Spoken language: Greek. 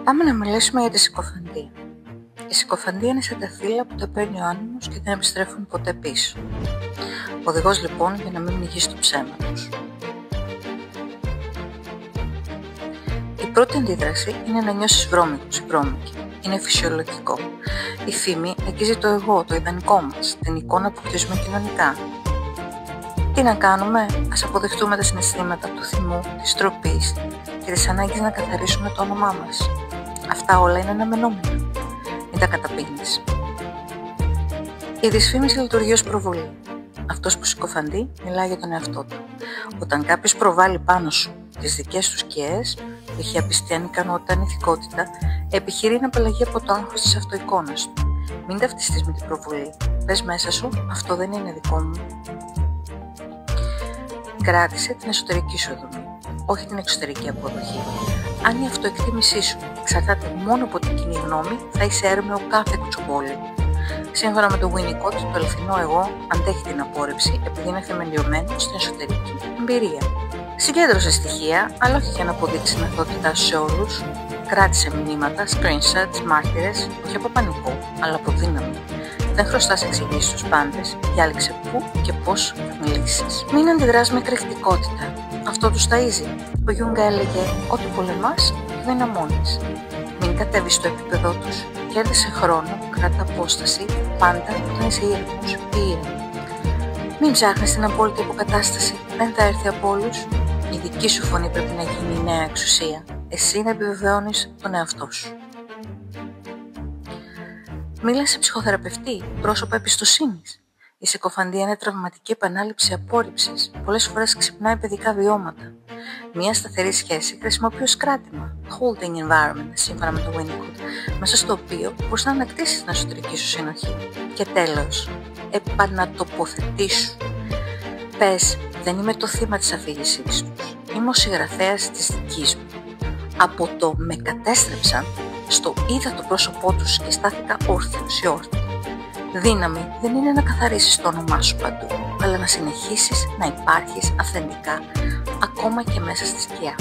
Πάμε να μιλήσουμε για τη συκοφαντία. Η συκοφαντία είναι σαν τα θύελλα που τα παίρνει ο άνεμος και δεν επιστρέφουν ποτέ πίσω. Οδηγός λοιπόν για να μην πνιγείς στο ψέμα τους. Η πρώτη αντίδραση είναι να νιώσεις βρώμικος ή βρώμικη. Είναι φυσιολογικό. Η φήμη αγγίζει το εγώ, το ιδανικό μας, την εικόνα που χτίζουμε κοινωνικά. Τι να κάνουμε, ας αποδεχτούμε τα συναισθήματα του θυμού, της τροπής και της ανάγκης να καθαρίσουμε το όνομά μας. Αυτά όλα είναι αναμενόμενα. Μην τα καταπίνεις. Η δυσφήμιση λειτουργεί ως προβολή. Αυτός που συκοφαντεί μιλάει για τον εαυτό του. Όταν κάποιος προβάλλει πάνω σου τις δικές του σκιές, έχει απιστία, ανικανότητα, ανηθικότητα, επιχειρεί να απαλλαγεί από το άγχος της αυτοεικόνας του. Μην ταυτιστείς με την προβολή. Πες μέσα σου, αυτό δεν είναι δικό μου. Κράτησε την εσωτερική σου δομή, όχι την εξωτερική αποδοχή. Αν η αυτοεκτίμησή σου εξαρτάται μόνο από την κοινή γνώμη, θα είσαι έρμεο κάθε κουτσομπόλι. Σύμφωνα με το Winnicott, το αληθινό εγώ αντέχει την απόρριψη επειδή είναι θεμελιωμένο στην εσωτερική εμπειρία. Συγκέντρωσε στοιχεία, αλλά όχι για να αποδείξει την αθωότητά σου σε όλους. Κράτησε μηνύματα, screenshots, μάρτυρες, όχι από πανικό, αλλά από δύναμη. Δεν χρωστάς εξηγήσεις στους πάντες, διάλεξε πού και πώς θα μιλήσεις. Μην αντιδράς με εκρηκτικότητα. Αυτό τους ταΐζει. Ο Γιούγκα έλεγε: ό,τι πολεμάς, δυναμώνεις. Μην κατέβεις στο επίπεδό τους. Κέρδισε χρόνο, κράτα απόσταση, πάντα όταν είσαι ήρεμος ή ήρεμη. Μην ψάχνεις την απόλυτη αποκατάσταση. Δεν θα έρθει από όλους. Η δική σου φωνή πρέπει να γίνει η νέα εξουσία. Εσύ να επιβεβαιώνεις τον εαυτό σου. Μίλα σε ψυχοθεραπευτή, πρόσωπα εμπιστοσύνης. Η συκοφαντία είναι τραυματική επανάληψη απόρριψης. Πολλές φορές ξυπνάει παιδικά βιώματα. Μια σταθερή σχέση χρησιμοποιεί ως κράτημα, holding environment, σύμφωνα με το Winnicott, μέσα στο οποίο μπορείς να ανακτήσεις την εσωτερική σου συνοχή. Και τέλος, επανατοποθετήσου. Πες, δεν είμαι το θύμα της αφήγησής τους. Είμαι ο συγγραφέας της δικής μου. Από το με κατέστρεψαν, στο είδα το πρόσωπό τους και στάθηκα όρθιος ή όρθια. Δύναμη δεν είναι να καθαρίσεις το όνομά σου παντού, αλλά να συνεχίσεις να υπάρχεις αυθεντικά, ακόμα και μέσα στη σκιά.